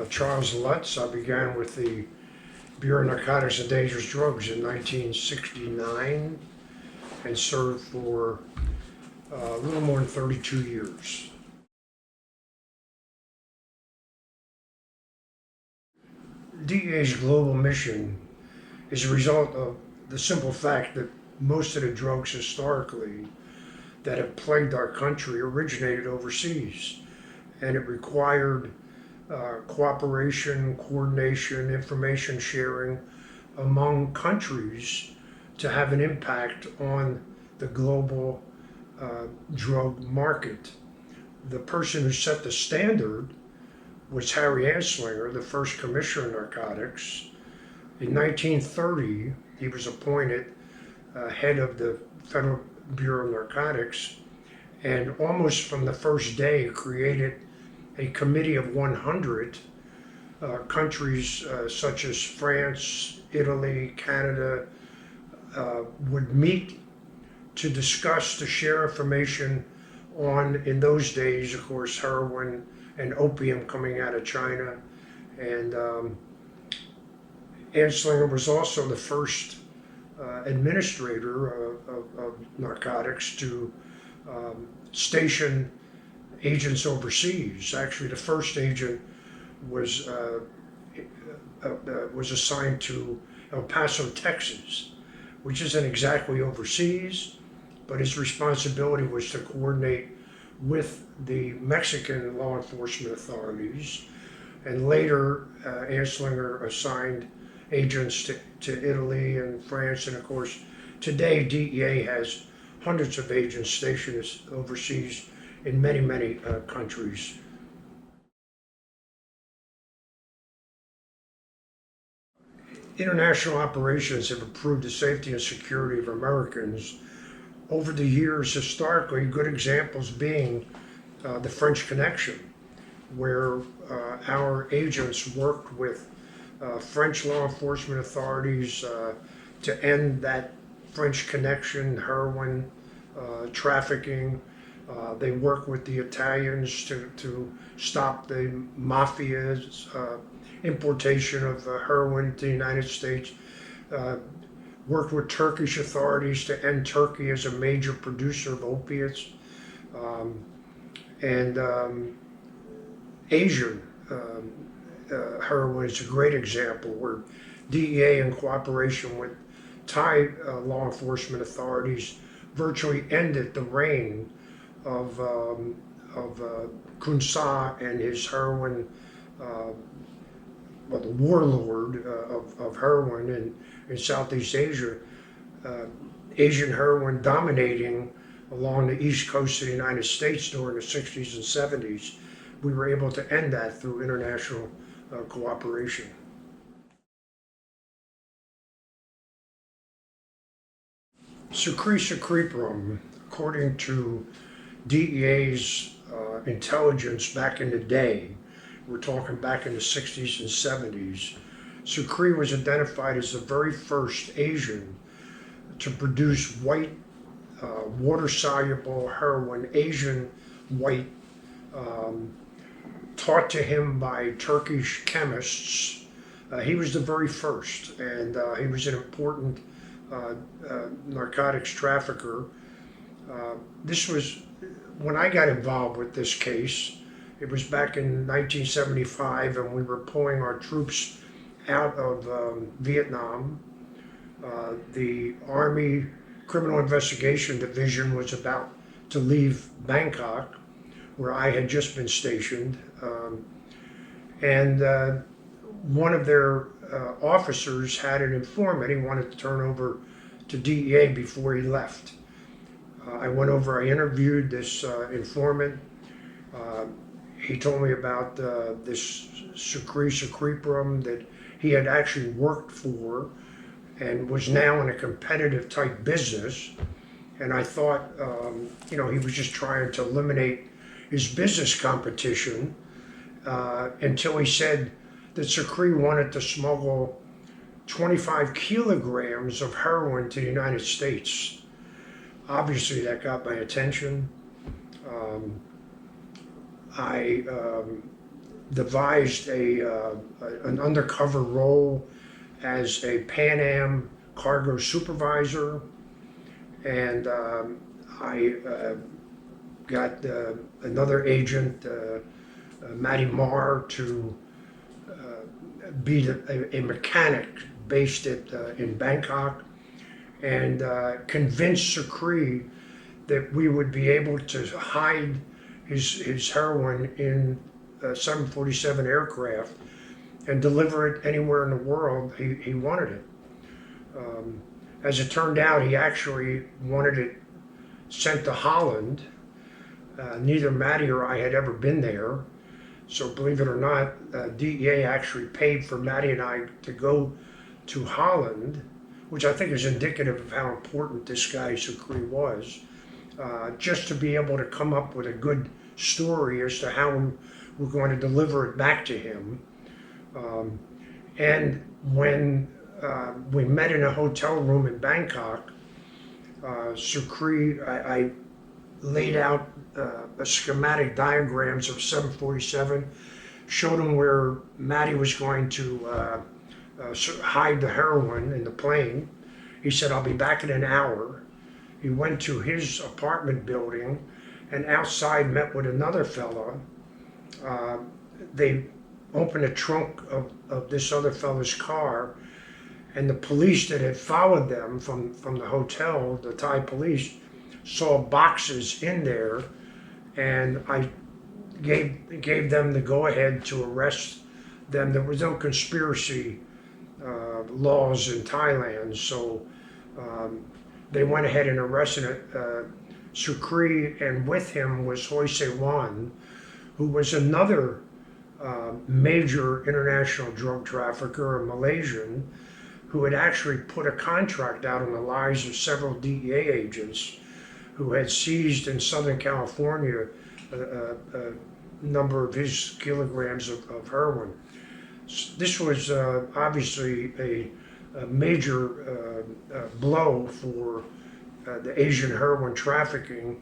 Charles Lutz. I began with the Bureau of Narcotics and Dangerous Drugs in 1969 and served for a little more than 32 years. DEA's global mission is a result of the simple fact that most of the drugs historically that have plagued our country originated overseas, and it required cooperation, coordination, information sharing among countries to have an impact on the global drug market. The person who set the standard was Harry Anslinger, the first commissioner of narcotics. In 1930, he was appointed head of the Federal Bureau of Narcotics, and almost from the first day created a committee of 100 countries such as France, Italy, Canada, would meet to discuss, to share information on, in those days, of course, heroin and opium coming out of China. And Anslinger was also the first administrator of narcotics to station agents overseas. Actually, the first agent was assigned to El Paso, Texas, which isn't exactly overseas, but his responsibility was to coordinate with the Mexican law enforcement authorities. And later, Anslinger assigned agents to Italy and France, and of course, today DEA has hundreds of agents stationed overseas in many, many countries. International operations have improved the safety and security of Americans over the years, historically, good examples being the French Connection, where our agents worked with French law enforcement authorities to end that French Connection heroin trafficking. They worked with the Italians to stop the mafia's importation of heroin to the United States. Worked with Turkish authorities to end Turkey as a major producer of opiates. Asian heroin is a great example where DEA, in cooperation with Thai law enforcement authorities, virtually ended the reign of Kun Sa and his heroin, the warlord of heroin in Southeast Asia. Asian heroin dominating along the east coast of the United States during the 60s and 70s. We were able to end that through international cooperation. Sucreprom, according to DEA's intelligence back in the day, we're talking back in the 60s and 70s, Sucre was identified as the very first Asian to produce white, water-soluble heroin, Asian white, taught to him by Turkish chemists. He was the very first, and he was an important narcotics trafficker. This was, when I got involved with this case, it was back in 1975, and we were pulling our troops out of Vietnam. The Army Criminal Investigation Division was about to leave Bangkok, where I had just been stationed. One of their officers had an informant he wanted to turn over to DEA before he left. I went over, I interviewed this informant. He told me about this Sucreprom that he had actually worked for and was now in a competitive type business. And I thought, he was just trying to eliminate his business competition until he said that Sucre wanted to smuggle 25 kilograms of heroin to the United States. Obviously, that got my attention. I devised an undercover role as a Pan Am cargo supervisor, and I got another agent, Matty Marr, to be a mechanic based in Bangkok, and convinced Sucre that we would be able to hide his heroin in a 747 aircraft and deliver it anywhere in the world he wanted it. As it turned out, he actually wanted it sent to Holland. Neither Matty or I had ever been there, so believe it or not, DEA actually paid for Matty and I to go to Holland, which I think is indicative of how important this guy Sucre was, just to be able to come up with a good story as to how we're going to deliver it back to him. And when we met in a hotel room in Bangkok, Sucre, I laid out a schematic diagrams of 747, showed him where Matty was going to hide the heroin in the plane. He said, "I'll be back in an hour." He went to his apartment building and outside met with another fella. They opened the trunk of this other fella's car, and the police that had followed them from the hotel, the Thai police, saw boxes in there, and I gave them the go-ahead to arrest them. There was no conspiracy laws in Thailand, so they went ahead and arrested Sucre, and with him was Hoi Se Wan, who was another major international drug trafficker, a Malaysian, who had actually put a contract out on the lives of several DEA agents who had seized in Southern California a number of his kilograms of heroin. This was obviously a major blow for the Asian heroin trafficking.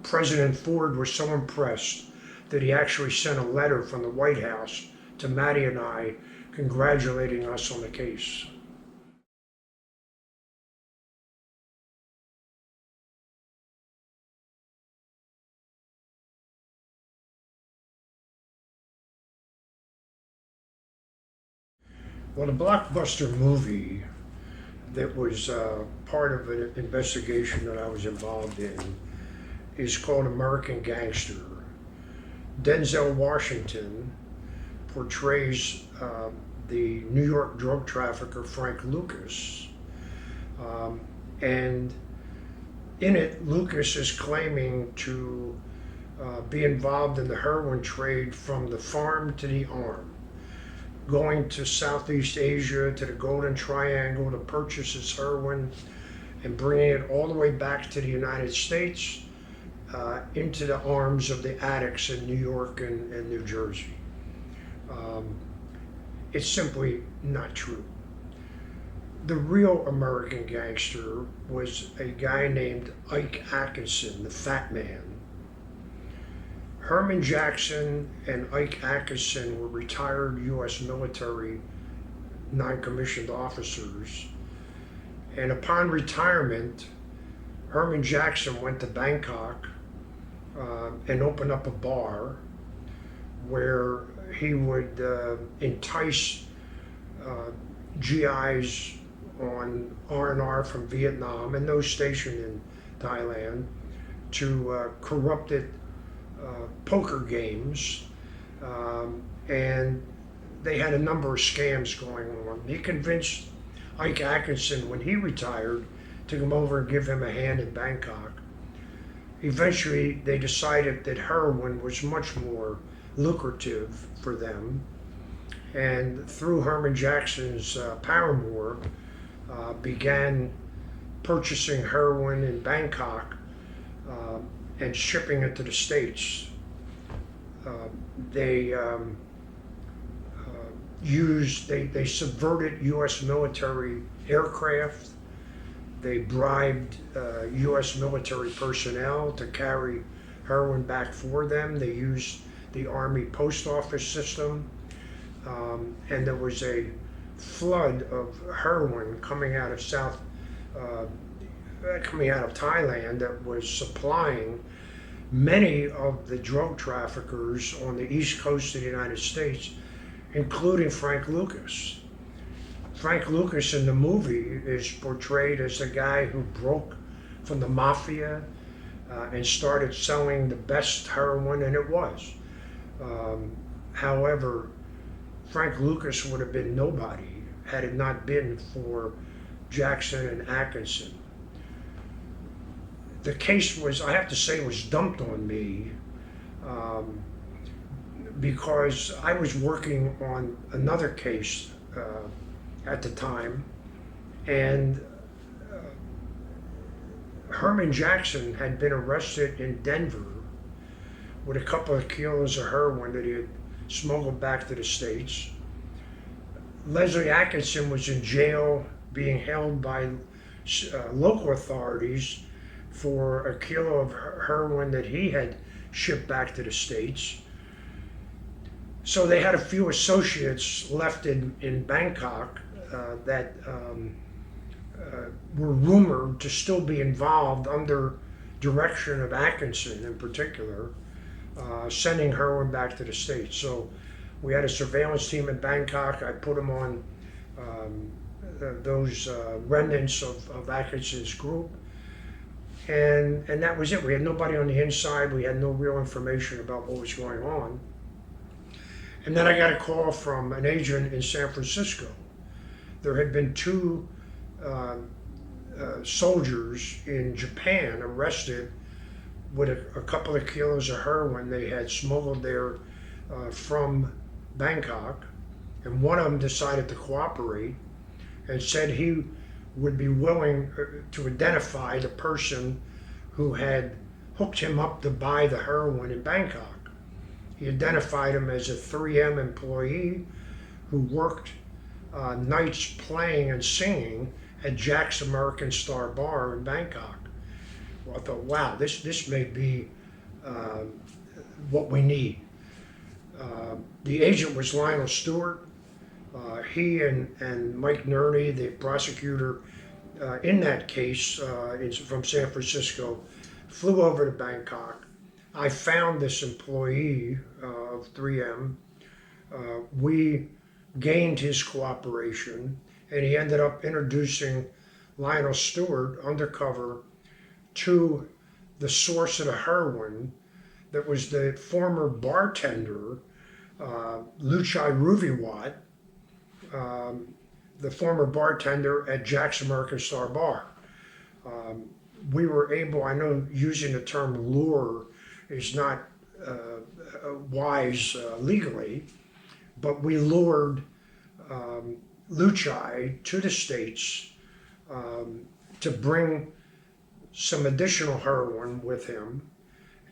President Ford was so impressed that he actually sent a letter from the White House to Matty and I congratulating us on the case. Well, the blockbuster movie that was part of an investigation that I was involved in is called American Gangster. Denzel Washington portrays the New York drug trafficker Frank Lucas, and in it, Lucas is claiming to be involved in the heroin trade from the farm to the arm, going to Southeast Asia, to the Golden Triangle to purchase his heroin and bringing it all the way back to the United States, into the arms of the addicts in New York and New Jersey. It's simply not true. The real American gangster was a guy named Ike Atkinson, the Fat Man. Herman Jackson and Ike Atkinson were retired U.S. military non-commissioned officers, and upon retirement, Herman Jackson went to Bangkok and opened up a bar where he would entice GIs on R&R from Vietnam and those stationed in Thailand to corrupted poker games, and they had a number of scams going on. He convinced Ike Atkinson, when he retired, to come over and give him a hand in Bangkok. Eventually, they decided that heroin was much more lucrative for them, and through Herman Jackson's paramour, began purchasing heroin in Bangkok and shipping it to the States. They subverted U.S. military aircraft. They bribed U.S. military personnel to carry heroin back for them. They used the Army post office system, and there was a flood of heroin uh, coming out of Thailand that was supplying many of the drug traffickers on the east coast of the United States, including Frank Lucas. Frank Lucas in the movie is portrayed as a guy who broke from the mafia and started selling the best heroin, and it was. However, Frank Lucas would have been nobody had it not been for Jackson and Atkinson. The case was, I have to say, was dumped on me because I was working on another case at the time, and Herman Jackson had been arrested in Denver with a couple of kilos of heroin that he had smuggled back to the States. Leslie Atkinson was in jail being held by local authorities for a kilo of heroin that he had shipped back to the States. So they had a few associates left in Bangkok that were rumored to still be involved under direction of Atkinson in particular, sending heroin back to the States. So we had a surveillance team in Bangkok. I put them on those remnants of Atkinson's group. And that was it. We had nobody on the inside. We had no real information about what was going on. And then I got a call from an agent in San Francisco. There had been two soldiers in Japan arrested with a couple of kilos of heroin they had smuggled there from Bangkok. And one of them decided to cooperate and said he would be willing to identify the person who had hooked him up to buy the heroin in Bangkok. He identified him as a 3M employee who worked nights playing and singing at Jack's American Star Bar in Bangkok. Well, I thought, wow, this may be what we need. The agent was Lionel Stewart. He and Mike Nerney, the prosecutor in that case from San Francisco, flew over to Bangkok. I found this employee of 3M. We gained his cooperation, and he ended up introducing Lionel Stewart undercover to the source of the heroin that was the former bartender, Lutz the former bartender at Jack's American Star Bar. We were able, I know using the term lure is not wise legally, but we lured Luchai to the States to bring some additional heroin with him,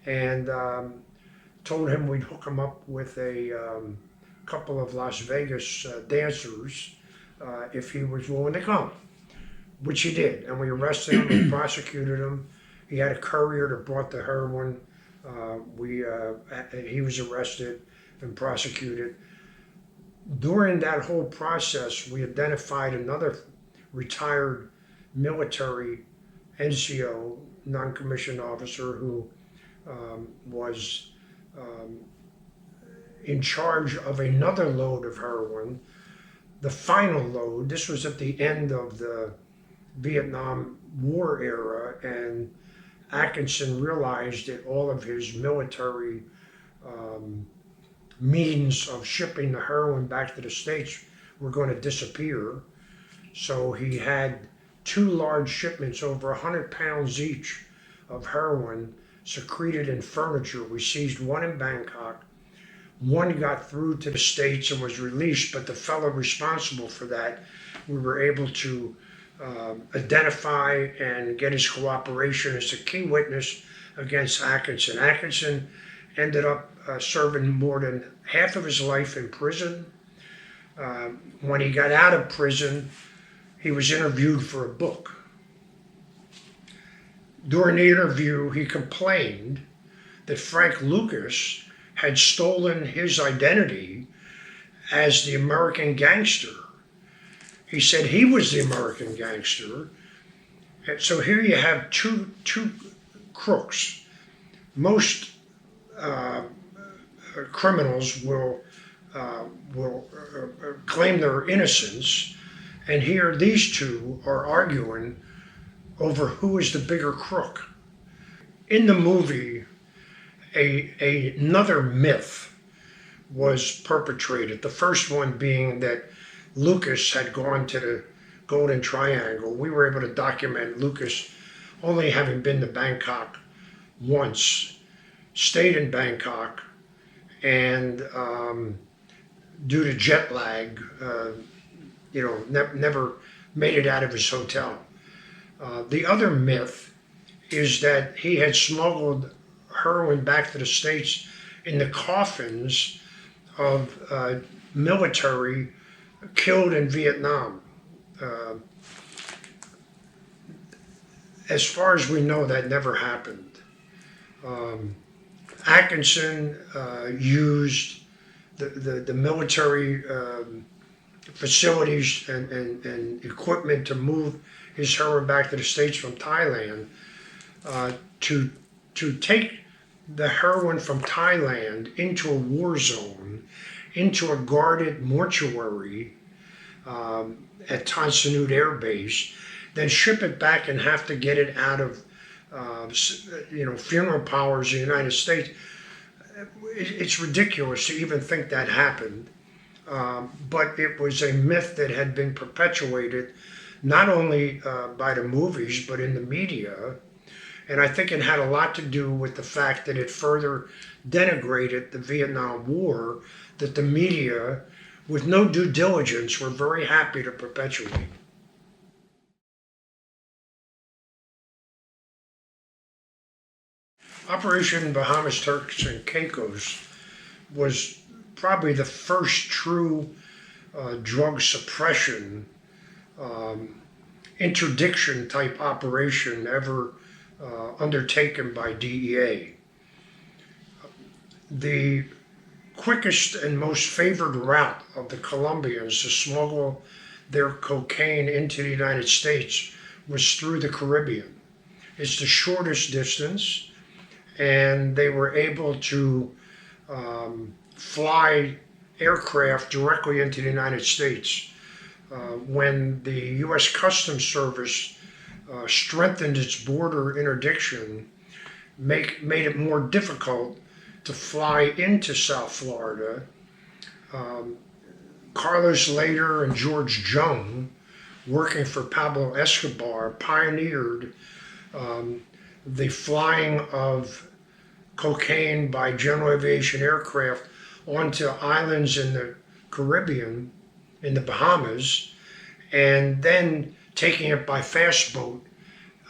and told him we'd hook him up with a couple of Las Vegas dancers if he was willing to come, which he did. And we arrested him and prosecuted him. He had a courier that brought the heroin. He was arrested and prosecuted. During that whole process, we identified another retired military NCO, non-commissioned officer, who was in charge of another load of heroin. The final load, this was at the end of the Vietnam War era, and Atkinson realized that all of his military means of shipping the heroin back to the States were going to disappear. So he had two large shipments, over 100 pounds each, of heroin secreted in furniture. We seized one in Bangkok. One got through to the States and was released, but the fellow responsible for that, we were able to identify and get his cooperation as a key witness against Atkinson. Atkinson ended up serving more than half of his life in prison. When he got out of prison, he was interviewed for a book. During the interview, he complained that Frank Lucas had stolen his identity as the American gangster. He said he was the American gangster. And so here you have two crooks. Most criminals will claim their innocence, and here these two are arguing over who is the bigger crook. In the movie, another myth was perpetrated. The first one being that Lucas had gone to the Golden Triangle. We were able to document Lucas only having been to Bangkok once, stayed in Bangkok, and due to jet lag, never made it out of his hotel. The other myth is that he had smuggled heroin back to the States in the coffins of military killed in Vietnam. As far as we know, that never happened. Atkinson used the military facilities and equipment to move his heroin back to the States from Thailand, to take the heroin from Thailand into a war zone, into a guarded mortuary at Tan Son Nhut Air Base, then ship it back and have to get it out of funeral parlors in the United States. It's ridiculous to even think that happened, but it was a myth that had been perpetuated not only by the movies but in the media, and I think it had a lot to do with the fact that it further denigrated the Vietnam War that the media, with no due diligence, were very happy to perpetuate. Operation Bahamas, Turks and Caicos was probably the first true drug suppression, interdiction type operation ever undertaken by DEA. The quickest and most favored route of the Colombians to smuggle their cocaine into the United States was through the Caribbean. It's the shortest distance, and they were able to fly aircraft directly into the United States. When the U.S. Customs Service strengthened its border interdiction, made it more difficult to fly into South Florida, Carlos Lader and George Jung, working for Pablo Escobar, pioneered the flying of cocaine by general aviation aircraft onto islands in the Caribbean, in the Bahamas, and then taking it by fast boat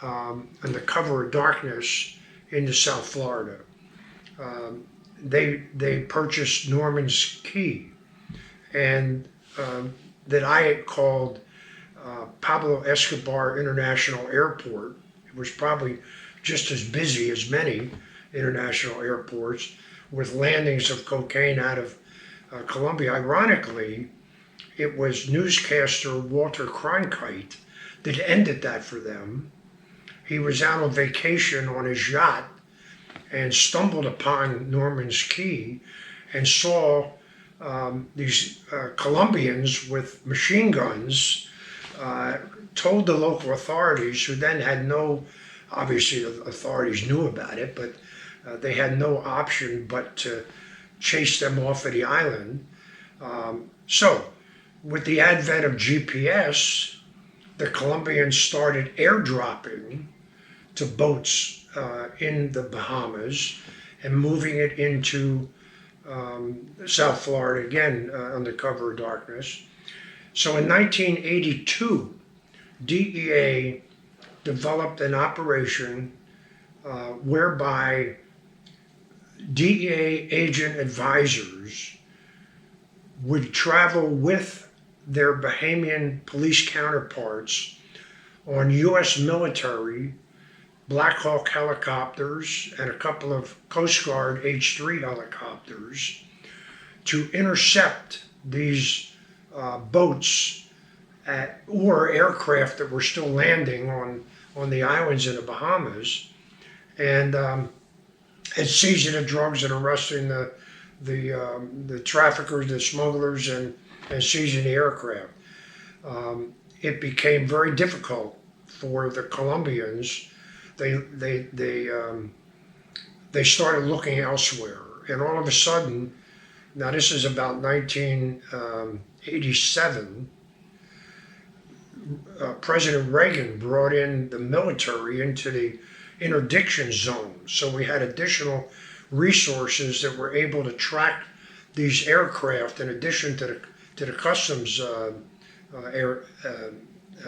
under cover of darkness into South Florida. They purchased Norman's Cay, and that I had called Pablo Escobar International Airport. It was probably just as busy as many international airports, with landings of cocaine out of Colombia. Ironically, it was newscaster Walter Cronkite that ended that for them. He was out on vacation on his yacht and stumbled upon Norman's Cay and saw these Colombians with machine guns, told the local authorities, who then had no, obviously the authorities knew about it, but they had no option but to chase them off of the island. So with the advent of GPS, the Colombians started airdropping to boats in the Bahamas and moving it into South Florida, again under cover of darkness. So in 1982, DEA developed an operation whereby DEA agent advisors would travel with their Bahamian police counterparts on U.S. military Black Hawk helicopters and a couple of Coast Guard H-3 helicopters to intercept these boats or aircraft that were still landing on the islands in the Bahamas, and seizing the drugs and arresting the traffickers, the smugglers, and seizing the aircraft. It became very difficult for the Colombians. They started looking elsewhere, and all of a sudden, now this is about 1987. President Reagan brought in the military into the interdiction zone, so we had additional resources that were able to track these aircraft in addition to the customs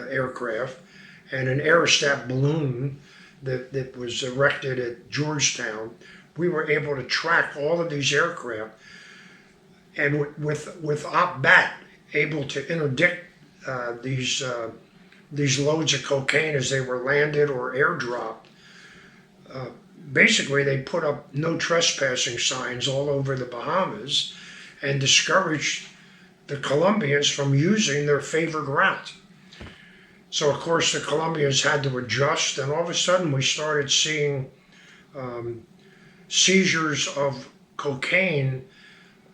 aircraft, and an aerostat balloon that was erected at Georgetown. We were able to track all of these aircraft, and with OpBat able to interdict these loads of cocaine as they were landed or airdropped. Basically, they put up no trespassing signs all over the Bahamas and discouraged the Colombians from using their favored route. So, of course, the Colombians had to adjust, and all of a sudden we started seeing seizures of cocaine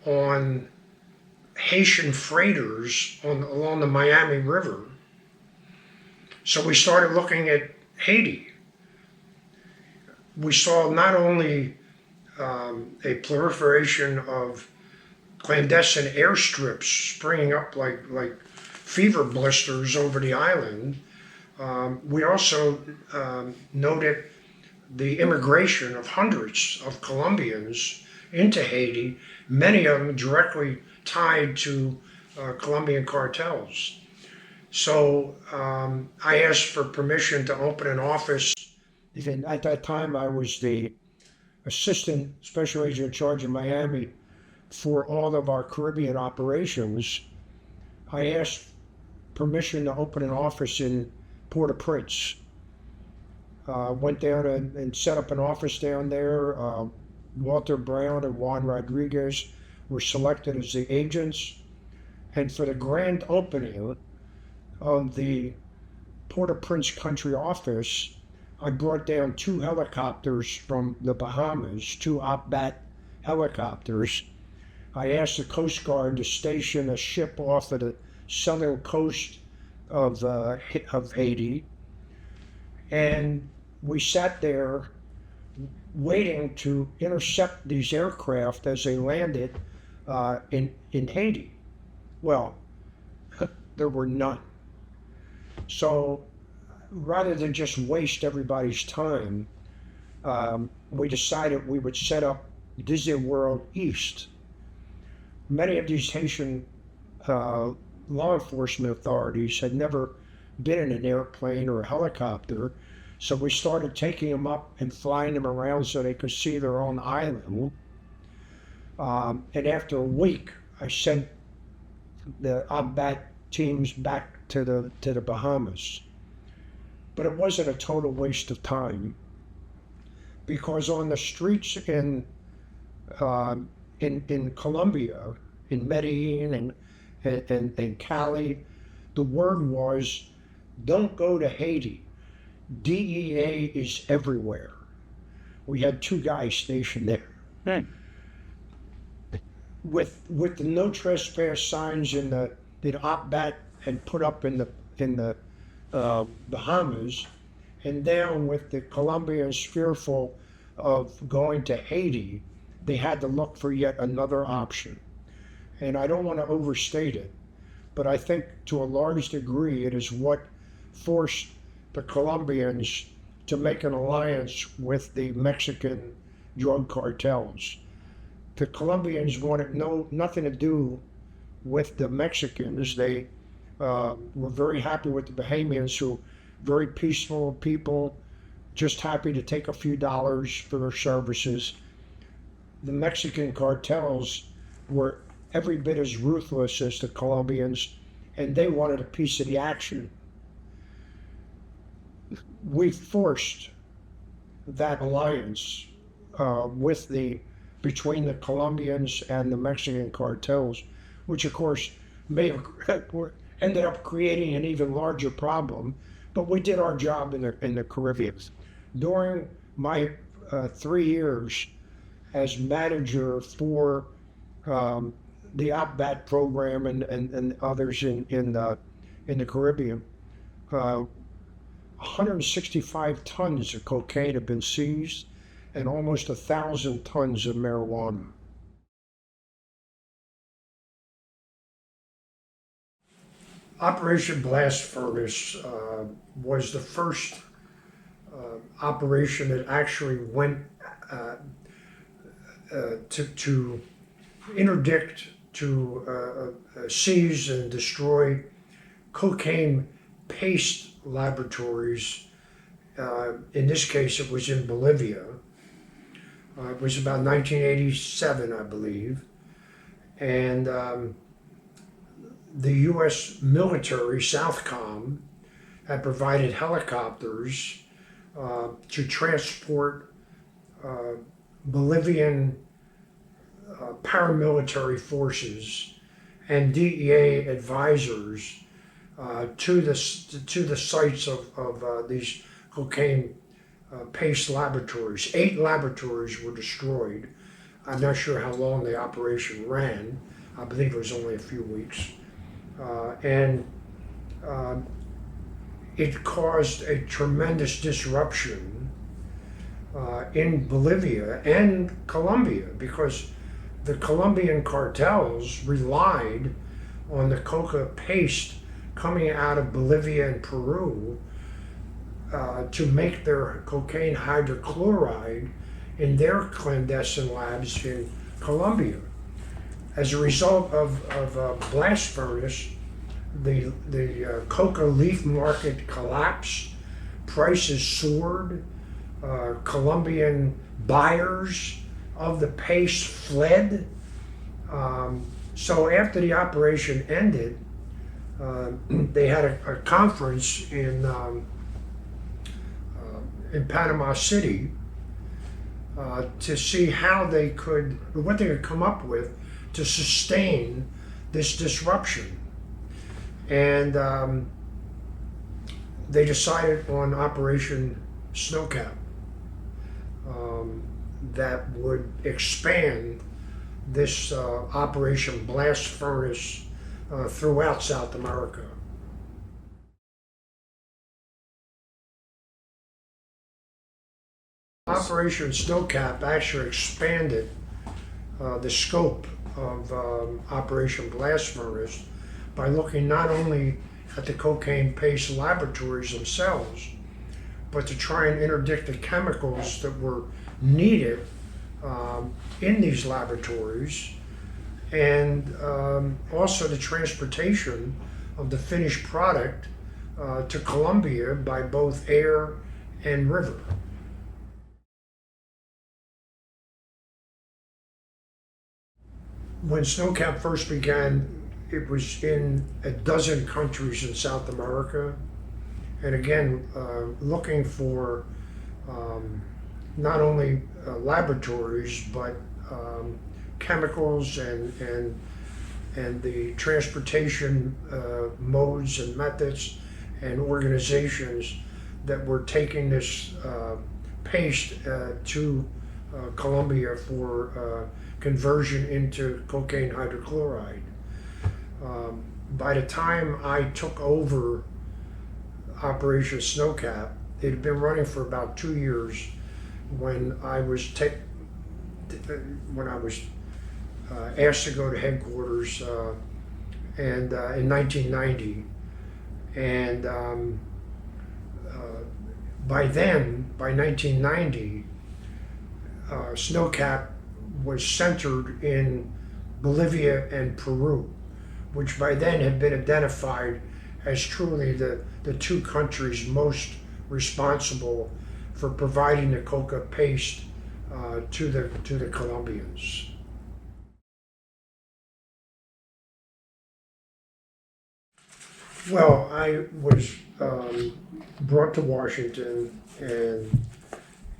on Haitian freighters along the Miami River. So we started looking at Haiti. We saw not only a proliferation of clandestine airstrips springing up like fever blisters over the island. We also noted the immigration of hundreds of Colombians into Haiti, many of them directly tied to Colombian cartels. So I asked for permission to open an office. And at that time, I was the assistant special agent in charge in Miami for all of our Caribbean operations. I asked permission to open an office in Port-au-Prince. Went down and set up an office down there. Walter Brown and Juan Rodriguez were selected as the agents. And for the grand opening of the Port-au-Prince country office, I brought down 2 helicopters from the Bahamas, 2 OpBat helicopters. I asked the Coast Guard to station a ship off of the southern coast of Haiti, and we sat there waiting to intercept these aircraft as they landed in Haiti. Well, there were none. So rather than just waste everybody's time, we decided we would set up Disney World East. Many of these Haitian law enforcement authorities had never been in an airplane or a helicopter, so we started taking them up and flying them around so they could see their own island. And after a week, I sent the OpBat teams back to the Bahamas. But it wasn't a total waste of time, because on the streets in Colombia, in Medellin and Cali, the word was, don't go to Haiti. DEA is everywhere. We had 2 guys stationed there. With the no trespass signs that OpBat had put up in the Bahamas, and down with the Colombians fearful of going to Haiti, they had to look for yet another option. And I don't want to overstate it, but I think to a large degree it is what forced the Colombians to make an alliance with the Mexican drug cartels. The Colombians wanted nothing to do with the Mexicans. They were very happy with the Bahamians, who very peaceful people, just happy to take a few dollars for their services. The Mexican cartels were every bit as ruthless as the Colombians, and they wanted a piece of the action. We forced that alliance with the between the Colombians and the Mexican cartels, which of course may have ended up creating an even larger problem. But we did our job in the Caribbean. During my 3 years as manager for um, the Outback program and others in the Caribbean, 165 tons of cocaine have been seized and almost 1,000 tons of marijuana. Operation Blast Furnace was the first operation that actually went uh, to interdict, to seize and destroy cocaine paste laboratories. In this case, it was in Bolivia. It was about 1987, I believe. And the U.S. military, Southcom, had provided helicopters to transport Bolivian paramilitary forces and DEA advisors to the sites of these cocaine paste laboratories. 8 laboratories were destroyed. I'm not sure how long the operation ran. I believe it was only a few weeks. And it caused a tremendous disruption in Bolivia and Colombia, because the Colombian cartels relied on the coca paste coming out of Bolivia and Peru to make their cocaine hydrochloride in their clandestine labs in Colombia. As a result of blast furnace, the coca leaf market collapsed, prices soared, Colombian buyers of the paste fled. So after the operation ended, they had a conference in Panama City to see how they could, what they could come up with to sustain this disruption. And they decided on Operation Snowcap that would expand this Operation Blast Furnace throughout South America. Operation Snowcap actually expanded the scope of Operation Blast Furnace by looking not only at the cocaine paste laboratories themselves, but to try and interdict the chemicals that were needed in these laboratories, and also the transportation of the finished product to Colombia by both air and river. When Snowcap first began, it was in a dozen countries in South America, and again, looking for not only laboratories, but chemicals and the transportation modes and methods and organizations that were taking this paste to Colombia for conversion into cocaine hydrochloride. By the time I took over Operation Snowcap, it had been running for about 2 years when I was asked to go to headquarters and in 1990, and by then, by 1990, Snowcap was centered in Bolivia and Peru, which by then had been identified as truly the 2 countries most responsible for providing the coca paste to the Colombians. Well, I was brought to Washington, and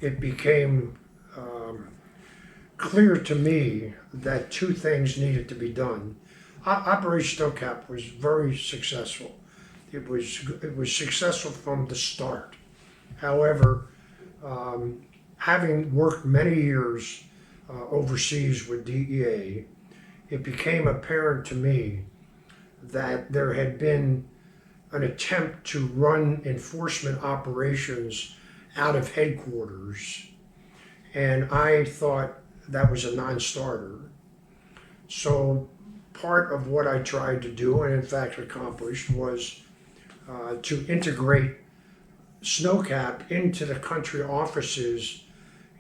it became clear to me that two things needed to be done. Operation Snowcap was very successful. It was successful from the start. However, having worked many years overseas with DEA, it became apparent to me that there had been an attempt to run enforcement operations out of headquarters, and I thought that was a non-starter. So part of what I tried to do, and in fact accomplished, was to integrate Snowcap into the country offices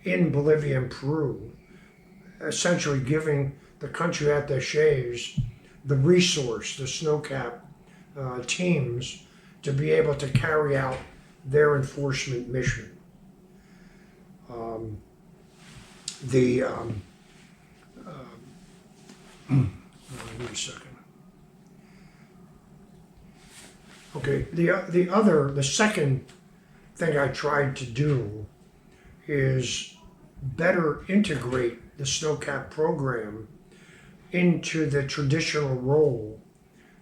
in Bolivia and Peru, essentially giving the country attaches the resource, the Snowcap teams, to be able to carry out their enforcement mission. Wait a second. Okay, the second thing I tried to do is better integrate the Snowcap program into the traditional role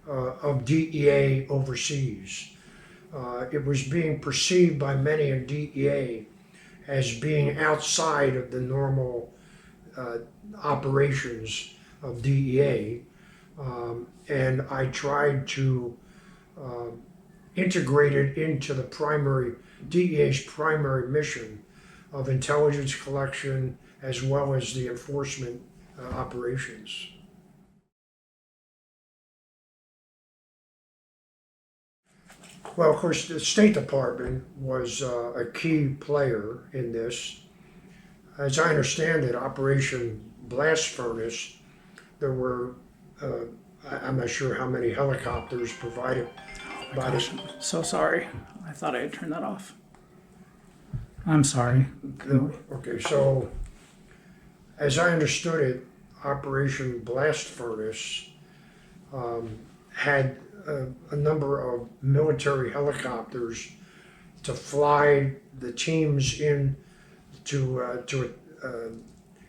of DEA overseas. It was being perceived by many in DEA as being outside of the normal operations of DEA, and I tried to integrate it into the DEA's primary mission of intelligence collection as well as the enforcement operations. Well, of course, the State Department was a key player in this. As I understand it, Operation Blast Furnace, there were, I'm not sure how many helicopters provided by the... So sorry. I thought I had turned that off. I'm sorry. Okay, so as I understood it, Operation Blast Furnace had a number of military helicopters to fly the teams in to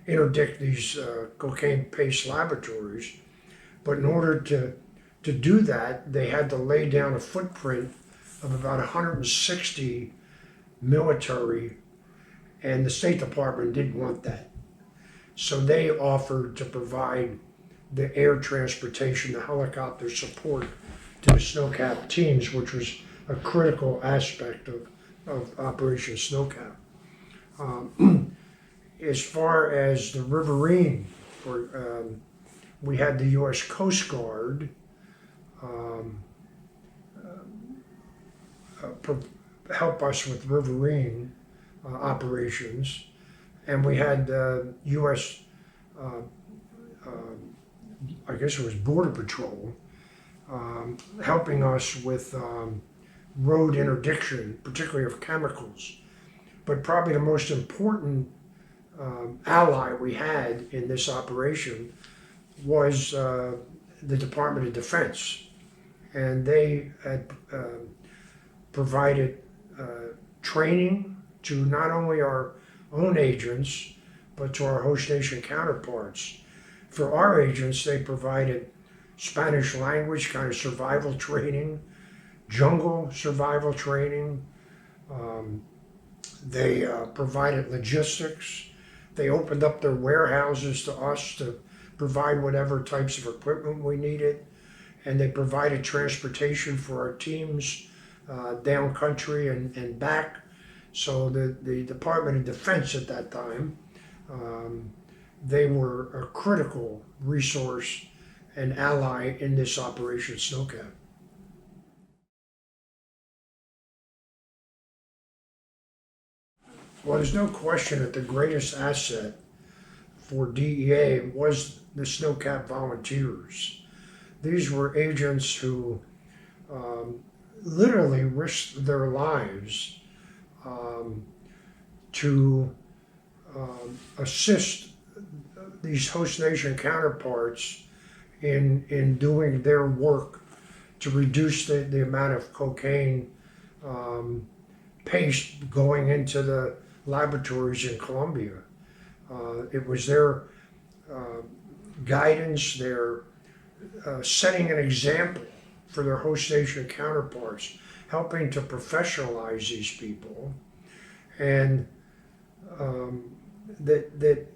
interdict these cocaine paste laboratories. But in order to do that, they had to lay down a footprint of about 160 military, and the State Department didn't want that. So they offered to provide the air transportation, the helicopter support to the Snowcap teams, which was a critical aspect of Operation Snowcap. As far as the Riverine, we had the U.S. Coast Guard help us with Riverine operations, and we had U.S. I guess it was Border Patrol helping us with road interdiction, particularly of chemicals. But probably the most important ally we had in this operation was the Department of Defense. And they had provided training to not only our own agents, but to our host nation counterparts. For our agents, they provided Spanish language kind of survival training, jungle survival training. They provided logistics. They opened up their warehouses to us to provide whatever types of equipment we needed. And they provided transportation for our teams down country and back. So the Department of Defense at that time, they were a critical resource and ally in this Operation Snowcap. Well, there's no question that the greatest asset for DEA was the Snowcap volunteers. These were agents who literally risked their lives to assist these host nation counterparts in doing their work to reduce the amount of cocaine paste going into the laboratories in Colombia. It was their guidance, their setting an example for their host nation counterparts, helping to professionalize these people, and that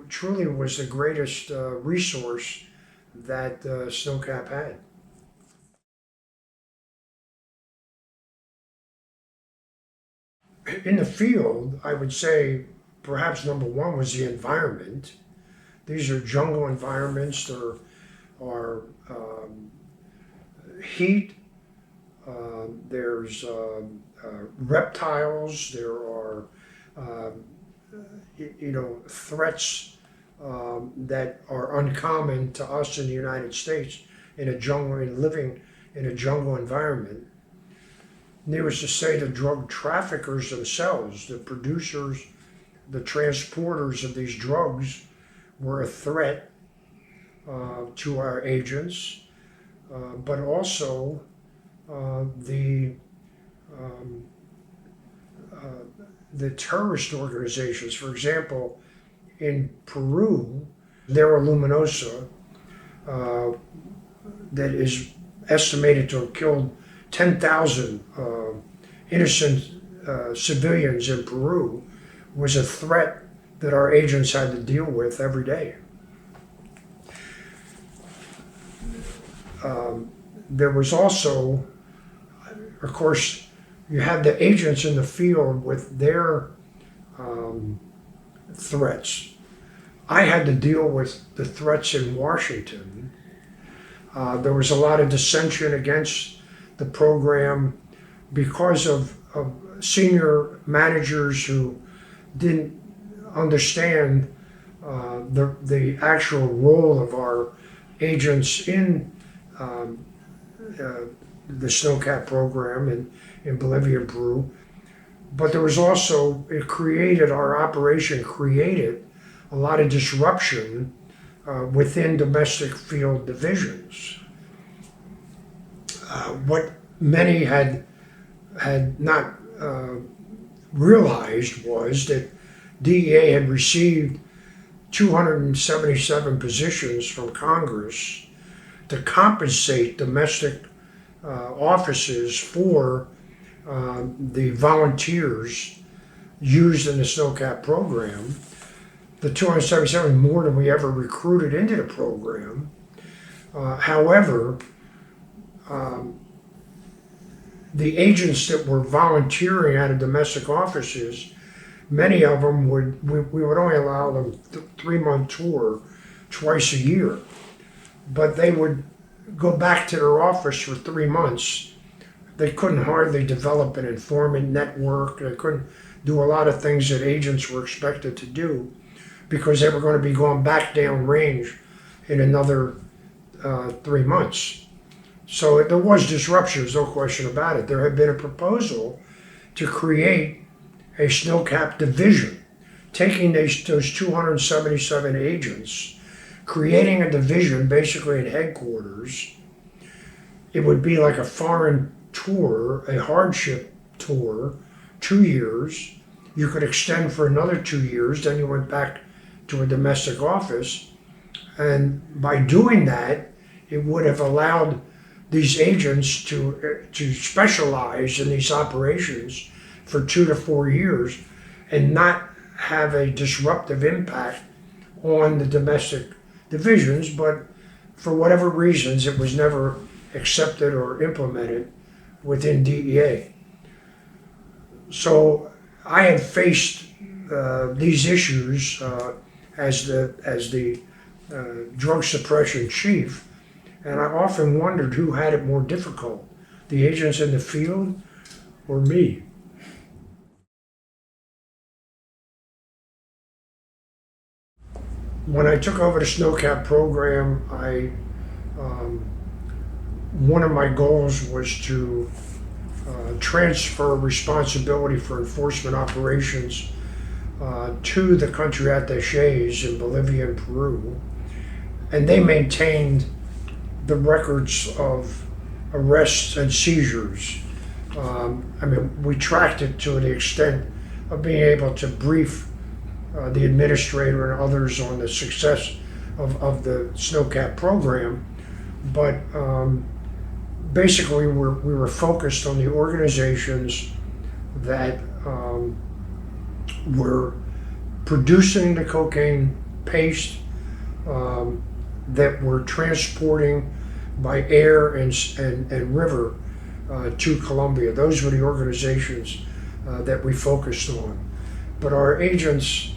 truly was the greatest resource that Snowcap had. In the field, I would say perhaps number one was the environment. These are jungle environments. There are heat. There's reptiles. There are threats that are uncommon to us in the United States in a jungle and living in a jungle environment. Needless to say, the drug traffickers themselves, the producers, the transporters of these drugs, were a threat to our agents, but also the terrorist organizations. For example, in Peru, Lera Luminosa, that is estimated to have killed 10,000 innocent civilians in Peru, was a threat that our agents had to deal with every day. There was also, of course, you had the agents in the field with their threats. I had to deal with the threats in Washington. There was a lot of dissension against the program because of senior managers who didn't understand the actual role of our agents in the Snowcap program in Bolivia and Peru. But there was also, our operation created a lot of disruption within domestic field divisions. What many had not realized was that DEA had received 277 positions from Congress to compensate domestic offices for the volunteers used in the Snowcap program. The 277 more than we ever recruited into the program. However, the agents that were volunteering out of domestic offices, many of them we would only allow them 3-month tour twice a year, but they would go back to their office for 3 months. They couldn't hardly develop an informant network. They couldn't do a lot of things that agents were expected to do because they were going to be going back downrange in another 3 months. So there was disruption, there's no question about it. There had been a proposal to create a Snowcap division, taking those 277 agents, creating a division basically at headquarters. It would be like a foreign tour, a hardship tour, 2 years. You could extend for another 2 years, then you went back to a domestic office. And by doing that, it would have allowed these agents to specialize in these operations for 2 to 4 years and not have a disruptive impact on the domestic divisions. But for whatever reasons, it was never accepted or implemented within DEA. So I had faced these issues as the drug suppression chief, and I often wondered who had it more difficult, the agents in the field or me. When I took over the Snowcap program, one of my goals was to transfer responsibility for enforcement operations to the country attaches in Bolivia and Peru, and they maintained the records of arrests and seizures. We tracked it to the extent of being able to brief the administrator and others on the success of the Snowcap program. But basically, we were focused on the organizations that were producing the cocaine paste, that were transporting by air and river to Colombia. Those were the organizations that we focused on. But our agents,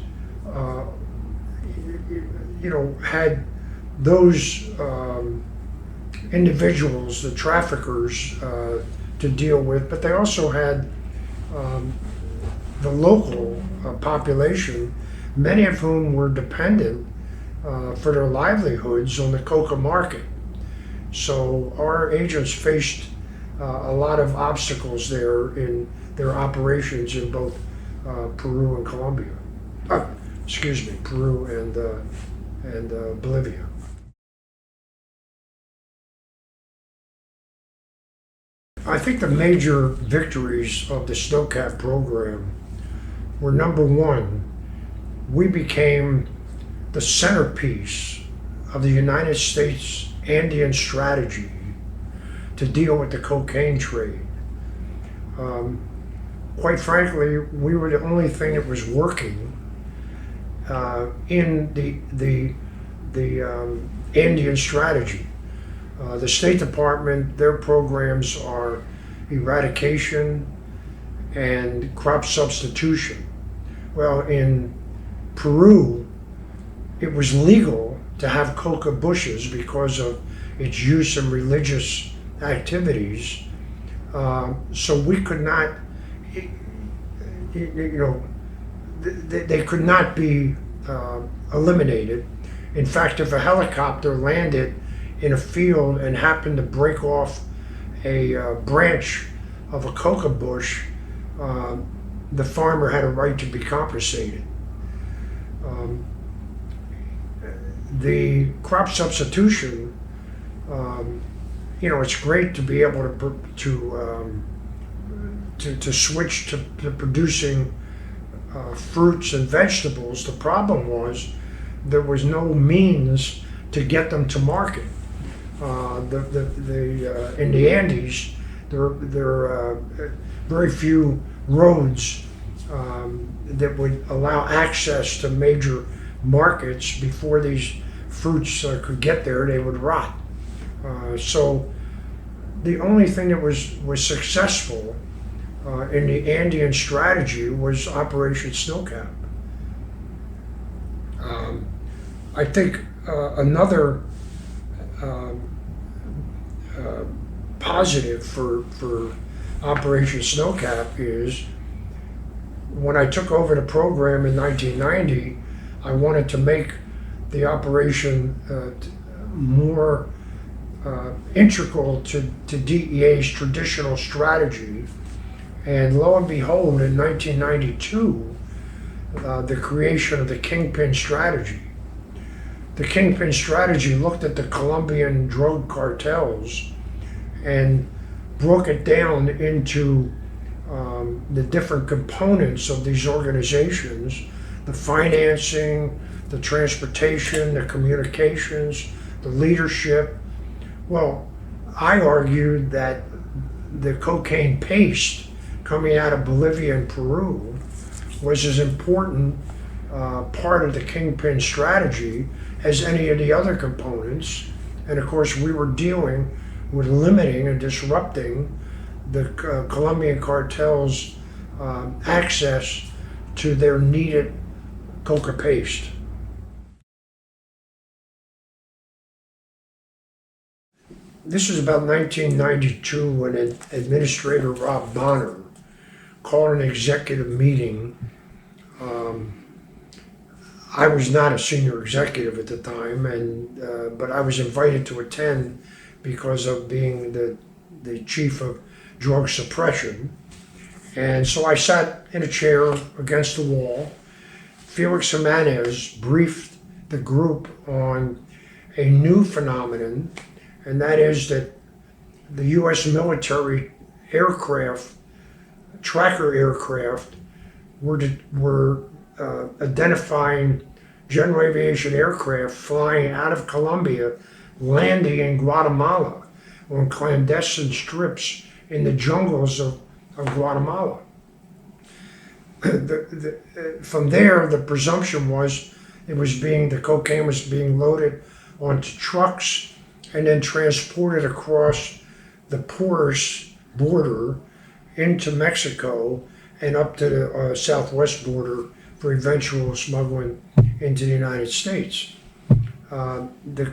had those individuals, the traffickers, to deal with, but they also had the local population, many of whom were dependent for their livelihoods on the coca market. So our agents faced a lot of obstacles there in their operations in both Peru and Colombia. Peru and Bolivia. I think the major victories of the Snowcap program were, number one, we became the centerpiece of the United States Andean strategy to deal with the cocaine trade. Quite frankly, we were the only thing that was working in the Andean strategy. The State Department, their programs are eradication and crop substitution. Well, in Peru, it was legal to have coca bushes because of its use in religious activities. So we could not, they could not be eliminated. In fact, if a helicopter landed in a field and happened to break off a branch of a coca bush, the farmer had a right to be compensated. The crop substitution, it's great to be able to switch to producing fruits and vegetables. The problem was there was no means to get them to market. In the Andes, there are very few roads that would allow access to major markets. Before these fruits could get there, they would rot. So the only thing that was successful in the Andean strategy was Operation Snowcap. I think another positive for Operation Snowcap is when I took over the program in 1990, I wanted to make the operation more integral to DEA's traditional strategy. And lo and behold, in 1992, the creation of the Kingpin strategy. The Kingpin strategy looked at the Colombian drug cartels and broke it down into the different components of these organizations: the financing, the transportation, the communications, the leadership. Well, I argued that the cocaine paste coming out of Bolivia and Peru was as important part of the Kingpin strategy as any of the other components. And of course, we were dealing with limiting and disrupting the Colombian cartels' access to their needed coca paste. This was about 1992 when Administrator Rob Bonner called an executive meeting. I was not a senior executive at the time, but I was invited to attend because of being the chief of drug suppression. And so I sat in a chair against the wall. Felix Jimenez briefed the group on a new phenomenon, and that is that the U.S. military aircraft, tracker aircraft, were identifying general aviation aircraft flying out of Colombia, landing in Guatemala on clandestine strips in the jungles of Guatemala. From there, the presumption was the cocaine was being loaded onto trucks and then transported across the porous border into Mexico and up to the southwest border for eventual smuggling into the United States. The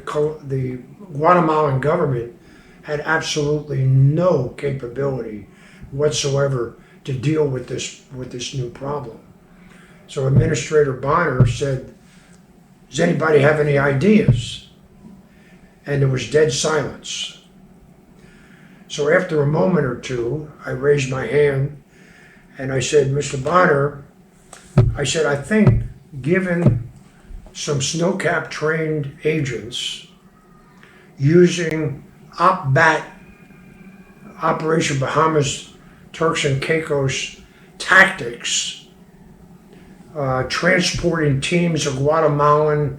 Guatemalan government had absolutely no capability whatsoever to deal with this new problem. So Administrator Bonner said, "Does anybody have any ideas?" And there was dead silence. So after a moment or two, I raised my hand and I said, "Mr. Bonner," I said, "I think given some Snowcap trained agents using OpBat, Operation Bahamas, Turks and Caicos tactics, transporting teams of Guatemalan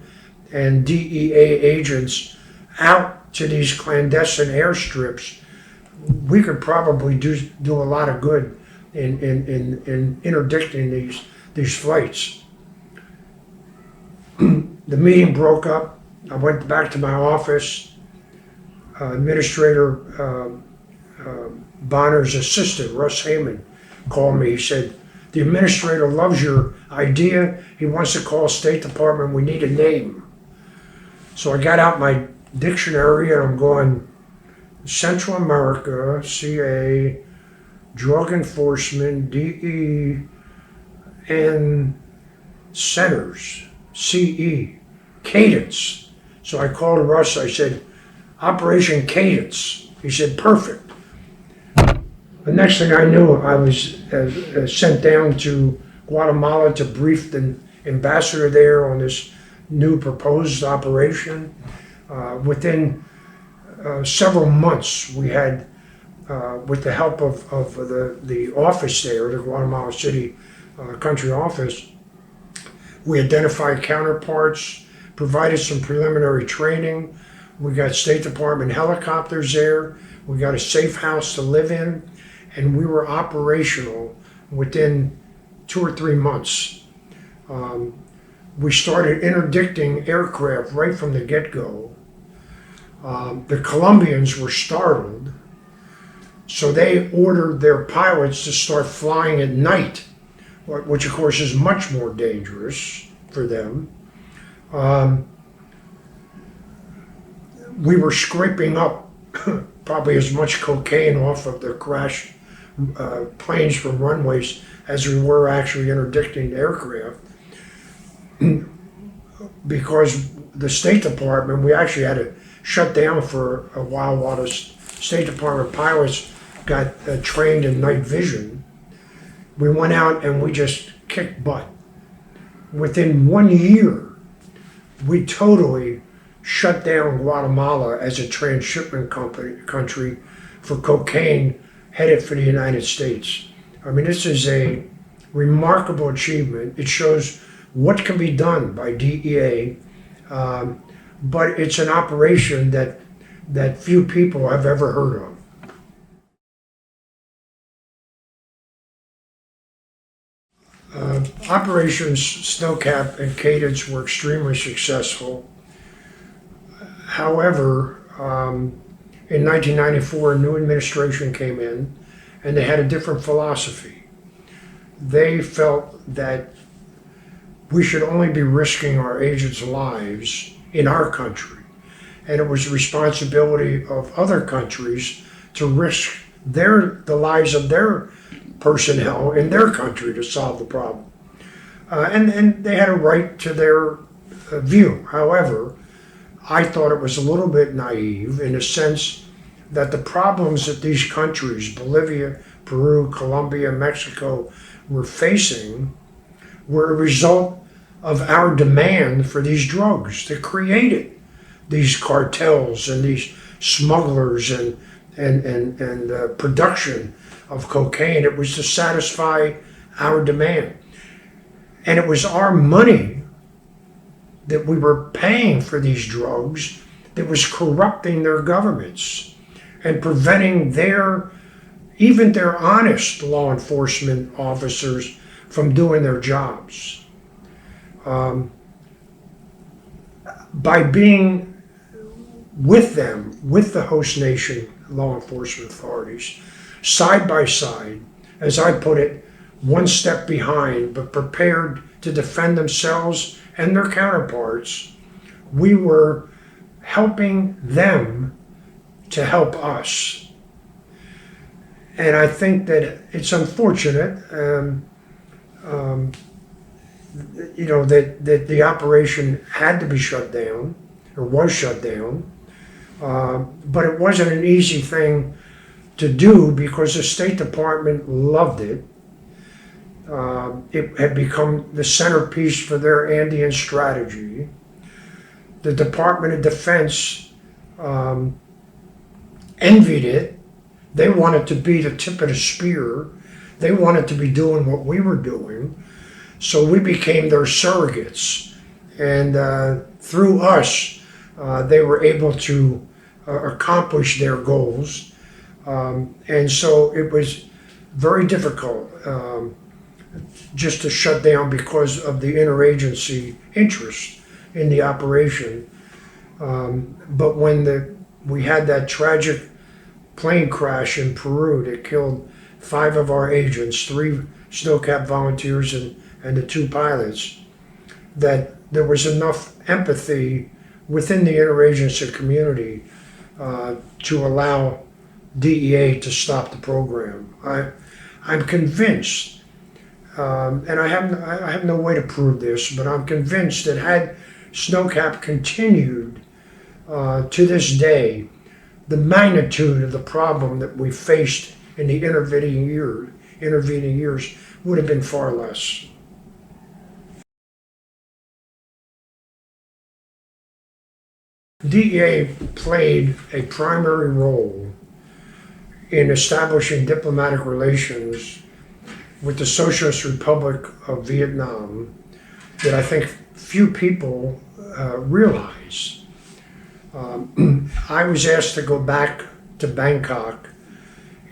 and DEA agents out to these clandestine airstrips, we could probably do a lot of good in interdicting these flights." The meeting broke up. I went back to my office. Administrator Bonner's assistant, Russ Heyman, called me. He said, "The administrator loves your idea. He wants to call State Department. We need a name." So I got out my dictionary and I'm going, Central America, CA, Drug Enforcement, DE, and Centers, CE, Cadence. So I called Russ. I said, "Operation Cadence." He said, "Perfect." The next thing I knew, I was sent down to Guatemala to brief the ambassador there on this new proposed operation. Within several months, we had, with the help of the office there, the Guatemala City country office, we identified counterparts, provided some preliminary training. We got State Department helicopters there. We got a safe house to live in, and we were operational within 2 or 3 months. We started interdicting aircraft right from the get-go. The Colombians were startled, so they ordered their pilots to start flying at night, which of course is much more dangerous for them. We were scraping up probably as much cocaine off of the crashed planes from runways as we were actually interdicting the aircraft. Because the State Department, we actually had to shut down for a while the State Department pilots got trained in night vision. We went out and we just kicked butt. Within 1 year, we totally shut down Guatemala as a transshipment country for cocaine headed for the United States. I mean, this is a remarkable achievement. It shows what can be done by DEA, but it's an operation that few people have ever heard of. Operations Snowcap and Cadence were extremely successful. However, in 1994, a new administration came in and they had a different philosophy. They felt that we should only be risking our agents' lives in our country, and it was the responsibility of other countries to risk the lives of their personnel in their country to solve the problem. And they had a right to their view. However, I thought it was a little bit naive in the sense that the problems that these countries, Bolivia, Peru, Colombia, Mexico, were facing were a result of our demand for these drugs that created these cartels and these smugglers and production of cocaine. It was to satisfy our demand. And it was our money that we were paying for these drugs that was corrupting their governments and preventing even their honest law enforcement officers from doing their jobs. By being with them, with the host nation law enforcement authorities, side by side, as I put it, one step behind, but prepared to defend themselves and their counterparts, we were helping them to help us. And I think that it's unfortunate, that the operation had to be shut down, or was shut down. But it wasn't an easy thing to do because the State Department loved it. It had become the centerpiece for their Andean strategy. The Department of Defense envied it. They wanted to be the tip of the spear. They wanted to be doing what we were doing. So we became their surrogates. And through us, they were able to accomplish their goals. And so it was very difficult just to shut down because of the interagency interest in the operation. But when we had that tragic plane crash in Peru that killed 5 of our agents, 3 Snowcap volunteers and the 2 pilots, that there was enough empathy within the interagency community to allow DEA to stop the program. I'm convinced, and I have no way to prove this, but I'm convinced that had Snowcap continued to this day, the magnitude of the problem that we faced in the intervening years would have been far less. DEA played a primary role in establishing diplomatic relations with the Socialist Republic of Vietnam that I think few people realize. I was asked to go back to Bangkok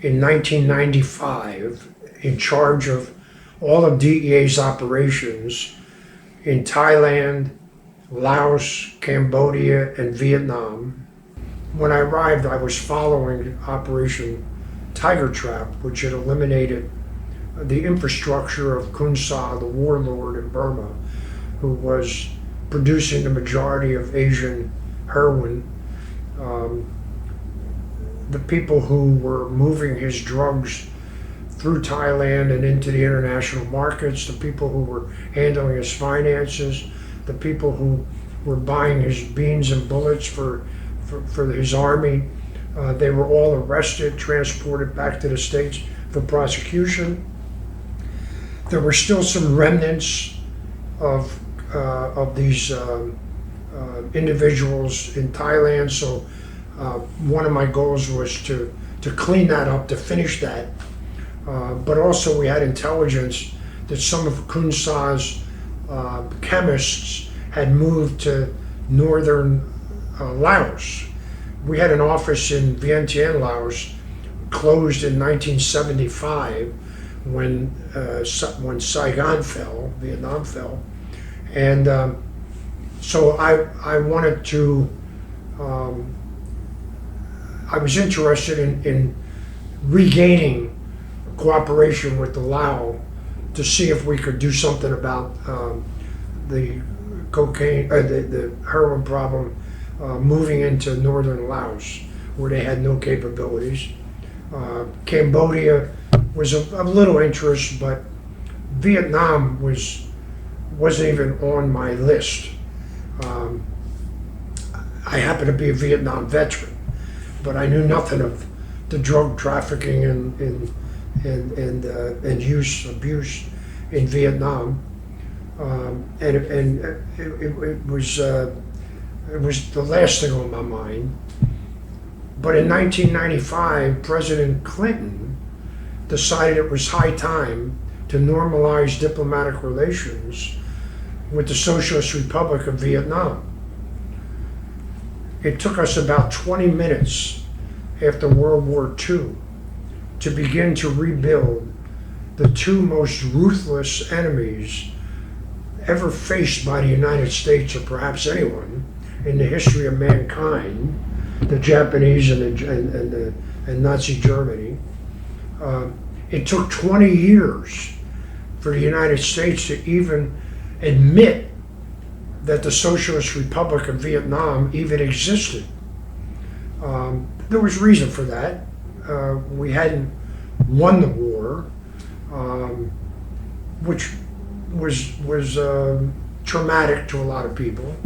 in 1995 in charge of all of DEA's operations in Thailand, Laos, Cambodia, and Vietnam. When I arrived, I was following Operation Tiger Trap, which had eliminated the infrastructure of Kun Sa, the warlord in Burma, who was producing the majority of Asian heroin. The people who were moving his drugs through Thailand and into the international markets, the people who were handling his finances, the people who were buying his beans and bullets for his army, they were all arrested, transported back to the States for prosecution. There were still some remnants of these individuals in Thailand, so one of my goals was to clean that up, to finish that. But also we had intelligence that some of Kun Sa's chemists had moved to northern Laos. We had an office in Vientiane, Laos, closed in 1975 when Saigon fell, Vietnam fell. And so I wanted to, I was interested in regaining cooperation with the Lao to see if we could do something about the cocaine, the heroin problem moving into northern Laos, where they had no capabilities. Cambodia was a little interest, but Vietnam wasn't even on my list. I happen to be a Vietnam veteran, but I knew nothing of the drug trafficking and abuse in Vietnam, and it was the last thing on my mind. But in 1995, President Clinton decided it was high time to normalize diplomatic relations with the Socialist Republic of Vietnam. It took us about 20 minutes after World War II to begin to rebuild the two most ruthless enemies ever faced by the United States, or perhaps anyone, in the history of mankind, the Japanese and Nazi Germany. It took 20 years for the United States to even admit that the Socialist Republic of Vietnam even existed. There was reason for that. We hadn't won the war, which was traumatic to a lot of people.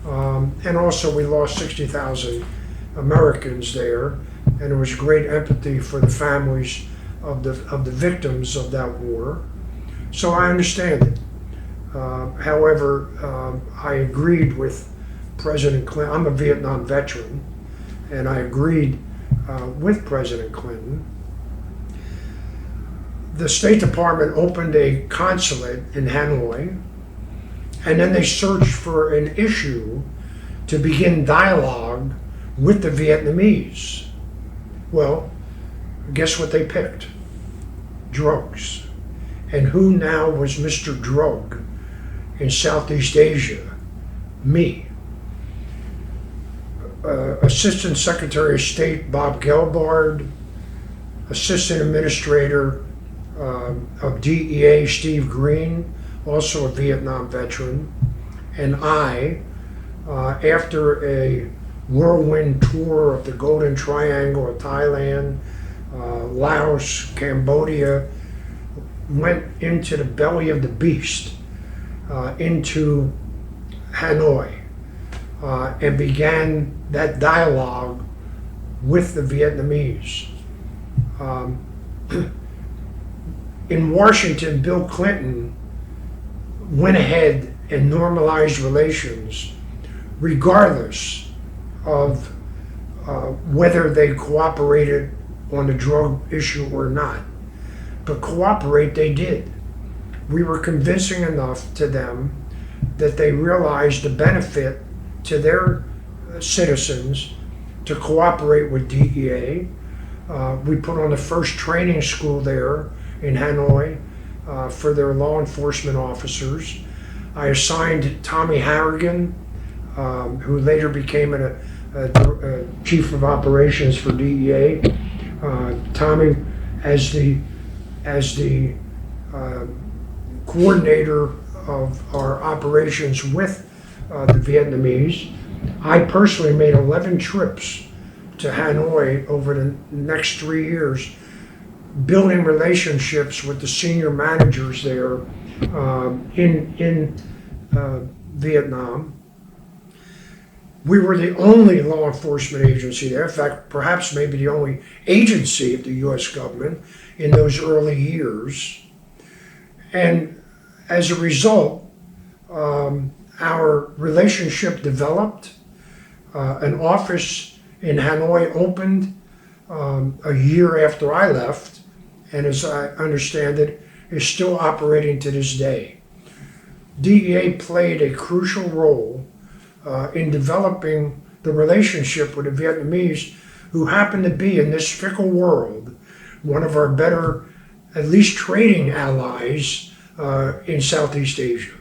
And also we lost 60,000 Americans there, and there was great empathy for the families of the victims of that war. So I understand it. However, I agreed with President Clinton. I'm a Vietnam veteran, and I agreed with President Clinton. The State Department opened a consulate in Hanoi, and then they searched for an issue to begin dialogue with the Vietnamese. Well, guess what they picked? Drugs. And who now was Mr. Drug in Southeast Asia? Me. Assistant Secretary of State Bob Gelbard, Assistant Administrator of DEA Steve Green, also a Vietnam veteran, and I, after a whirlwind tour of the Golden Triangle of Thailand, Laos, Cambodia, went into the belly of the beast, into Hanoi, and began that dialogue with the Vietnamese. In Washington, Bill Clinton went ahead and normalized relations regardless of whether they cooperated on the drug issue or not. But cooperate they did. We were convincing enough to them that they realized the benefit to their citizens to cooperate with DEA. We put on the first training school there in Hanoi for their law enforcement officers. I assigned Tommy Harrigan, who later became a chief of operations for DEA. Tommy as the coordinator of our operations with the Vietnamese. I personally made 11 trips to Hanoi over the next 3 years, building relationships with the senior managers there in Vietnam. We were the only law enforcement agency there, in fact, perhaps maybe the only agency of the U.S. government in those early years. And as a result, our relationship developed. An office in Hanoi opened a year after I left, and as I understand it, is still operating to this day. DEA played a crucial role in developing the relationship with the Vietnamese, who happen to be, in this fickle world, one of our better, at least trading allies in Southeast Asia.